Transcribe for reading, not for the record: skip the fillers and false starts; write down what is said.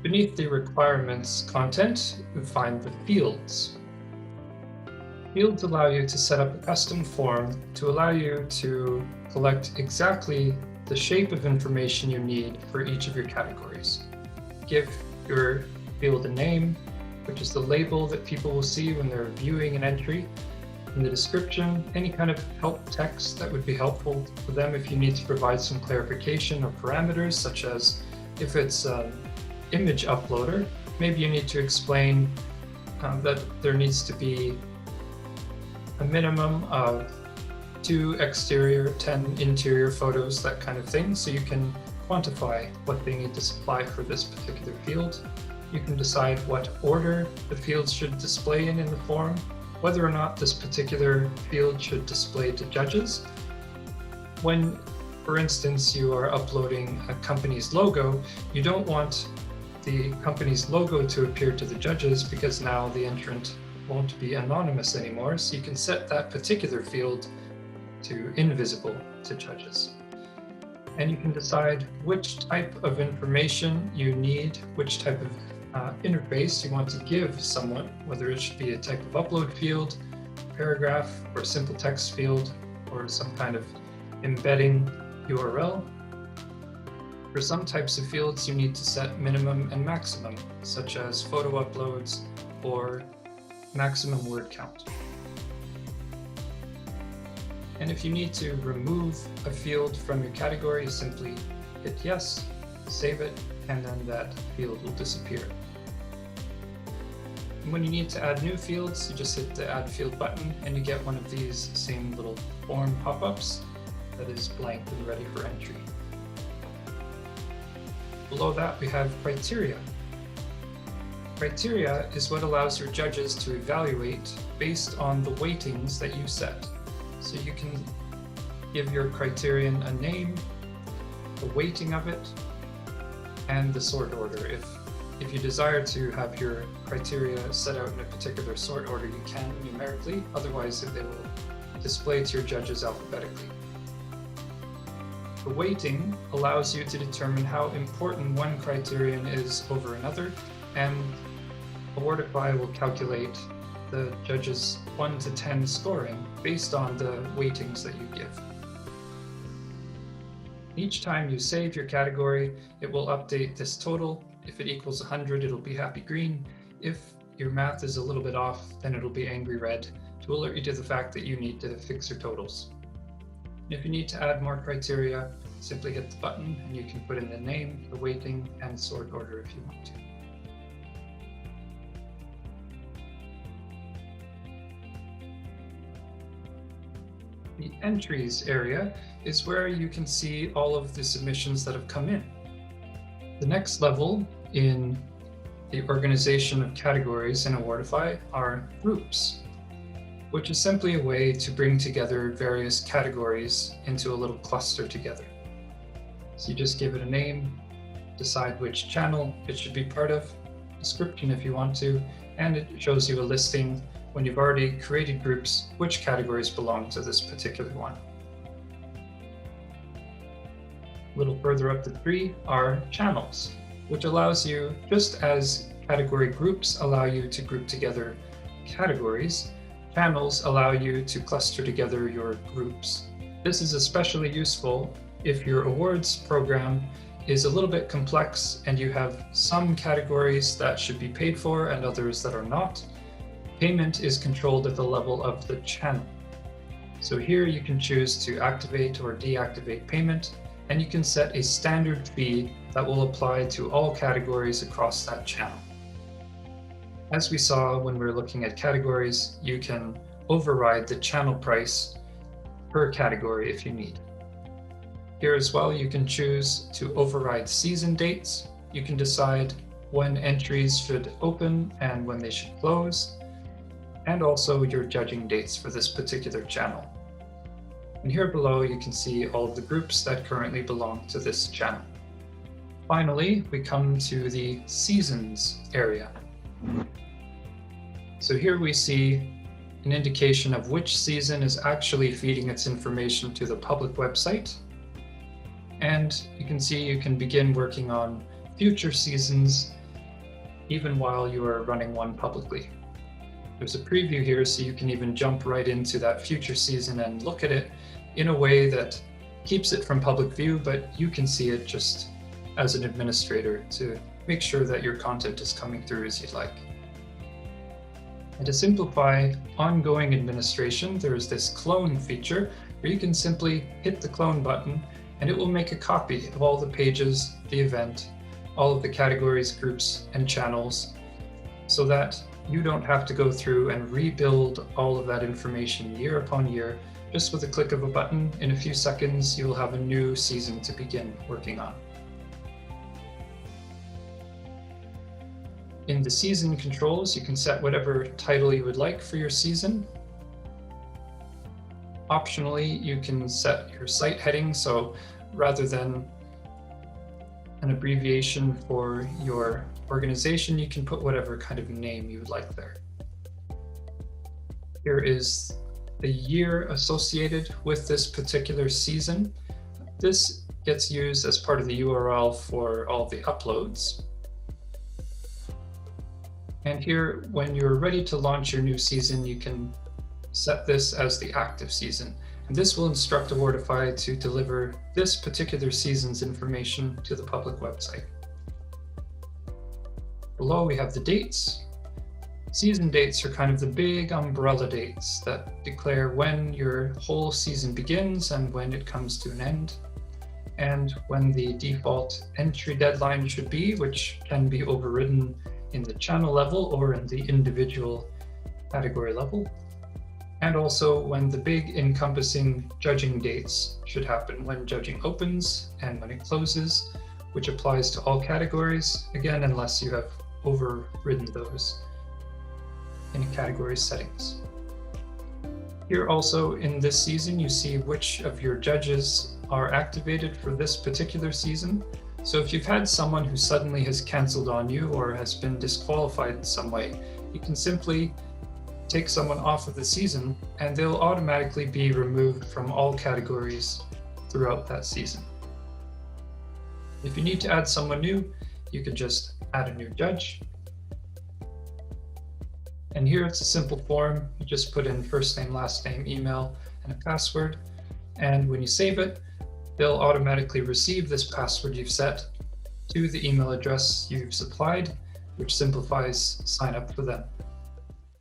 Beneath the requirements content, you find the fields. Fields allow you to set up a custom form to allow you to collect exactly the shape of information you need for each of your categories. Give your field a name, which is the label that people will see when they're viewing an entry. In the description, any kind of help text that would be helpful for them if you need to provide some clarification or parameters, such as if it's an image uploader, maybe you need to explain that there needs to be a minimum of 2 exterior, 10 interior photos, that kind of thing, so you can quantify what they need to supply for this particular field. You can decide what order the fields should display in the form, whether or not this particular field should display to judges. When, for instance, you are uploading a company's logo, you don't want the company's logo to appear to the judges because now the entrant won't be anonymous anymore, so you can set that particular field to invisible to judges. And you can decide which type of information you need, which type of interface you want to give someone, whether it should be a type of upload field, paragraph, or simple text field, or some kind of embedding URL. For some types of fields, you need to set minimum and maximum, such as photo uploads or maximum word count. And if you need to remove a field from your category, simply hit yes, save it, and then that field will disappear. And when you need to add new fields, you just hit the Add Field button and you get one of these same little form pop-ups that is blank and ready for entry. Below that, we have criteria. Criteria is what allows your judges to evaluate based on the weightings that you set. So you can give your criterion a name, the weighting of it, and the sort order. If you desire to have your criteria set out in a particular sort order, you can numerically, otherwise they will display to your judges alphabetically. The weighting allows you to determine how important one criterion is over another, and Awardify will calculate the judges' 1 to 10 scoring based on the weightings that you give. Each time you save your category, it will update this total. If it equals 100, it'll be happy green. If your math is a little bit off, then it'll be angry red to alert you to the fact that you need to fix your totals. If you need to add more criteria, simply hit the button and you can put in the name, the weighting, and sort order if you want to. The entries area is where you can see all of the submissions that have come in. The next level in the organization of categories in Awardify are groups, which is simply a way to bring together various categories into a little cluster together. So you just give it a name, decide which channel it should be part of, description if you want to, and it shows you a listing when you've already created groups, which categories belong to this particular one. A little further up the tree are channels, which allows you, just as category groups allow you to group together categories, channels allow you to cluster together your groups. This is especially useful if your awards program is a little bit complex and you have some categories that should be paid for and others that are not. Payment is controlled at the level of the channel. So here you can choose to activate or deactivate payment, and you can set a standard fee that will apply to all categories across that channel. As we saw when we were looking at categories, you can override the channel price per category if you need. Here as well, you can choose to override season dates. You can decide when entries should open and when they should close, and also your judging dates for this particular channel. And here below, you can see all of the groups that currently belong to this channel. Finally, we come to the seasons area. So here we see an indication of which season is actually feeding its information to the public website. And you can see you can begin working on future seasons even while you are running one publicly. There's a preview here, so you can even jump right into that future season and look at it in a way that keeps it from public view, but you can see it just as an administrator to make sure that your content is coming through as you'd like. And to simplify ongoing administration, there is this clone feature where you can simply hit the clone button and it will make a copy of all the pages, the event, all of the categories, groups, and channels, so that you don't have to go through and rebuild all of that information year upon year. Just with a click of a button, in a few seconds, you'll have a new season to begin working on. In the season controls, you can set whatever title you would like for your season. Optionally, you can set your site heading, so rather than an abbreviation for your organization, you can put whatever kind of name you would like there. Here is the year associated with this particular season. This gets used as part of the URL for all the uploads. And here, when you're ready to launch your new season, you can set this as the active season. And this will instruct Awardify to deliver this particular season's information to the public website. Below we have the dates. Season dates are kind of the big umbrella dates that declare when your whole season begins and when it comes to an end, and when the default entry deadline should be, which can be overridden in the channel level or in the individual category level, and also when the big encompassing judging dates should happen, when judging opens and when it closes, which applies to all categories, again, unless you have overridden those in a category settings. Here also in this season, you see which of your judges are activated for this particular season. So if you've had someone who suddenly has canceled on you or has been disqualified in some way, you can simply take someone off of the season and they'll automatically be removed from all categories throughout that season. If you need to add someone new, you can just add a new judge. And here it's a simple form. You just put in first name, last name, email, and a password. And when you save it, they'll automatically receive this password you've set to the email address you've supplied, which simplifies sign up for them.